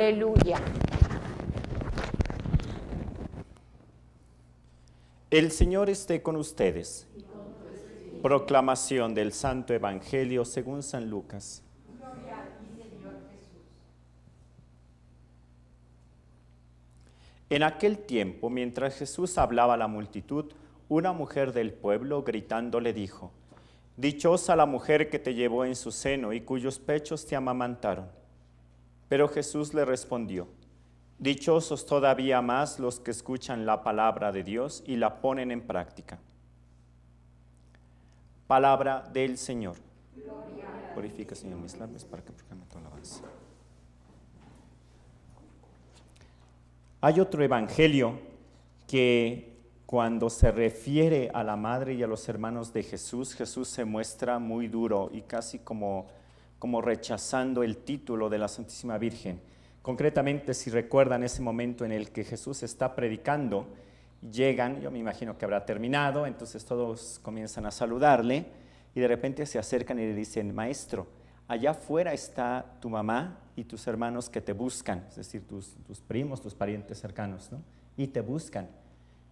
Aleluya. El Señor esté con ustedes. Proclamación del Santo Evangelio según San Lucas. En aquel tiempo, mientras Jesús hablaba a la multitud, una mujer del pueblo gritando le dijo: «Dichosa la mujer que te llevó en su seno y cuyos pechos te amamantaron». Pero Jesús le respondió: «Dichosos todavía más los que escuchan la palabra de Dios y la ponen en práctica». Palabra del Señor. Purifica, Señor, mis labios para que proclame tu alabanza. Hay otro evangelio que cuando se refiere a la madre y a los hermanos de Jesús, Jesús se muestra muy duro y casi como rechazando el título de la Santísima Virgen. Concretamente, si recuerdan ese momento en el que Jesús está predicando, llegan, yo me imagino que habrá terminado, entonces todos comienzan a saludarle y de repente se acercan y le dicen: «Maestro, allá afuera está tu mamá y tus hermanos que te buscan», es decir, tus primos, tus parientes cercanos, ¿no? Y te buscan.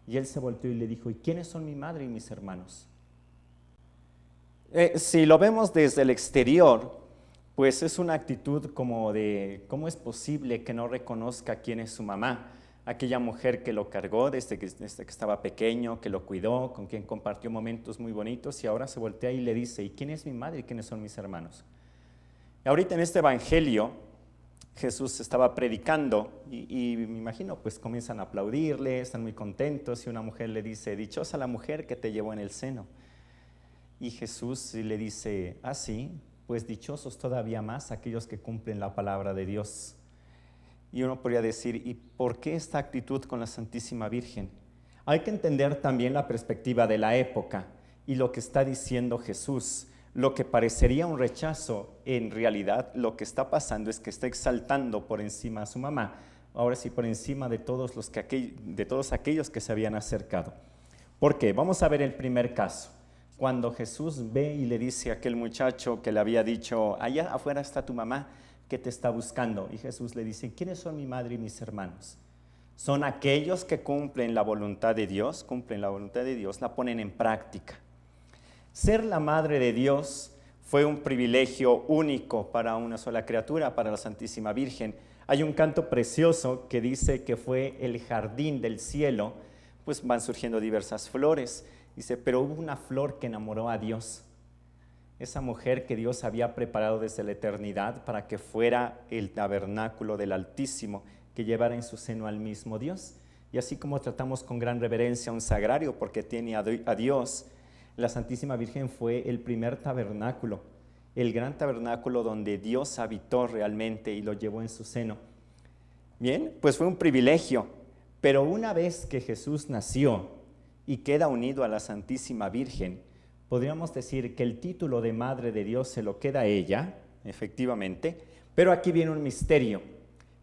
Y él se volteó y le dijo: «¿Y quiénes son mi madre y mis hermanos?». Si lo vemos desde el exterior, pues es una actitud como de ¿cómo es posible que no reconozca quién es su mamá? Aquella mujer que lo cargó desde que estaba pequeño, que lo cuidó, con quien compartió momentos muy bonitos, y ahora se voltea y le dice: «¿Y quién es mi madre y quiénes son mis hermanos?». Y ahorita en este evangelio Jesús estaba predicando y me imagino pues comienzan a aplaudirle, están muy contentos y una mujer le dice: «Dichosa la mujer que te llevó en el seno». Y Jesús le dice: «Ah, sí, pues dichosos todavía más aquellos que cumplen la palabra de Dios». Y uno podría decir: ¿y por qué esta actitud con la Santísima Virgen? Hay que entender también la perspectiva de la época y lo que está diciendo Jesús. Lo que parecería un rechazo, en realidad lo que está pasando es que está exaltando por encima a su mamá, ahora sí por encima de todos aquellos que se habían acercado. ¿Por qué? Vamos a ver el primer caso. Cuando Jesús ve y le dice a aquel muchacho que le había dicho: «Allá afuera está tu mamá que te está buscando», y Jesús le dice: «¿Quiénes son mi madre y mis hermanos?». Son aquellos que cumplen la voluntad de Dios, la ponen en práctica. Ser la madre de Dios fue un privilegio único para una sola criatura, para la Santísima Virgen. Hay un canto precioso que dice que fue el jardín del cielo, pues van surgiendo diversas flores. Dice: «Pero hubo una flor que enamoró a Dios». Esa mujer que Dios había preparado desde la eternidad para que fuera el tabernáculo del Altísimo, que llevara en su seno al mismo Dios. Y así como tratamos con gran reverencia un sagrario porque tiene a Dios, la Santísima Virgen fue el primer tabernáculo, el gran tabernáculo donde Dios habitó realmente y lo llevó en su seno. Bien, pues fue un privilegio, pero una vez que Jesús nació y queda unido a la Santísima Virgen, podríamos decir que el título de Madre de Dios se lo queda a ella, efectivamente, pero aquí viene un misterio.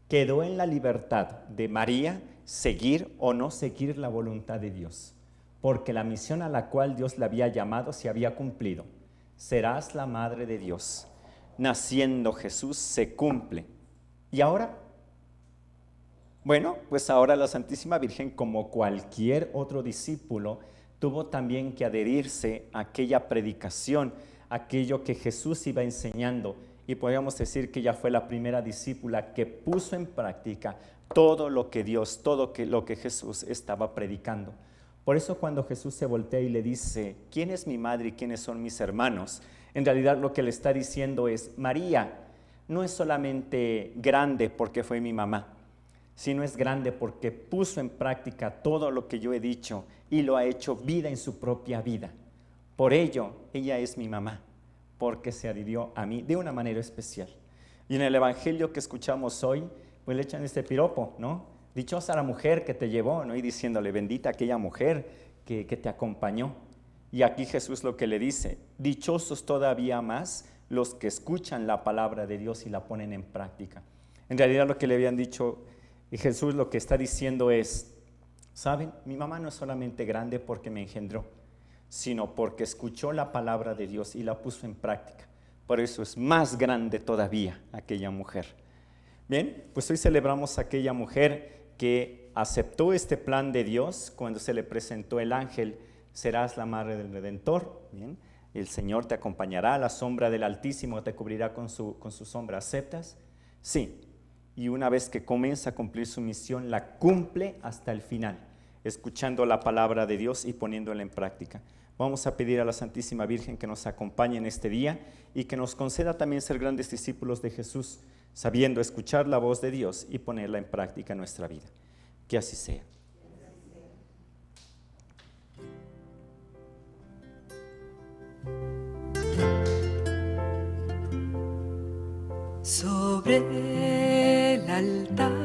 Quedó en la libertad de María seguir o no seguir la voluntad de Dios, porque la misión a la cual Dios la había llamado se había cumplido. Serás la Madre de Dios. Naciendo Jesús se cumple. ¿Y ahora? Bueno, pues ahora la Santísima Virgen, como cualquier otro discípulo, tuvo también que adherirse a aquella predicación, aquello que Jesús iba enseñando, y podríamos decir que ella fue la primera discípula que puso en práctica todo lo que Dios, lo que Jesús estaba predicando. Por eso cuando Jesús se voltea y le dice: «¿Quién es mi madre y quiénes son mis hermanos?», en realidad lo que le está diciendo es: María no es solamente grande porque fue mi mamá, sino es grande porque puso en práctica todo lo que yo he dicho y lo ha hecho vida en su propia vida. Por ello, ella es mi mamá, porque se adhirió a mí de una manera especial. Y en el evangelio que escuchamos hoy, pues le echan este piropo, ¿no? Dichosa la mujer que te llevó, ¿no? Y diciéndole: bendita aquella mujer que te acompañó. Y aquí Jesús lo que le dice: dichosos todavía más los que escuchan la palabra de Dios y la ponen en práctica. En realidad lo que le habían dicho, y Jesús lo que está diciendo es: ¿saben? Mi mamá no es solamente grande porque me engendró, sino porque escuchó la palabra de Dios y la puso en práctica. Por eso es más grande todavía aquella mujer. Bien, pues hoy celebramos a aquella mujer que aceptó este plan de Dios cuando se le presentó el ángel: serás la madre del Redentor. Bien, el Señor te acompañará, la sombra del Altísimo te cubrirá con su sombra. ¿Aceptas? Sí. Y una vez que comienza a cumplir su misión, la cumple hasta el final, escuchando la palabra de Dios y poniéndola en práctica. Vamos a pedir a la Santísima Virgen que nos acompañe en este día y que nos conceda también ser grandes discípulos de Jesús, sabiendo escuchar la voz de Dios y ponerla en práctica en nuestra vida. Que así sea. Sobre el altar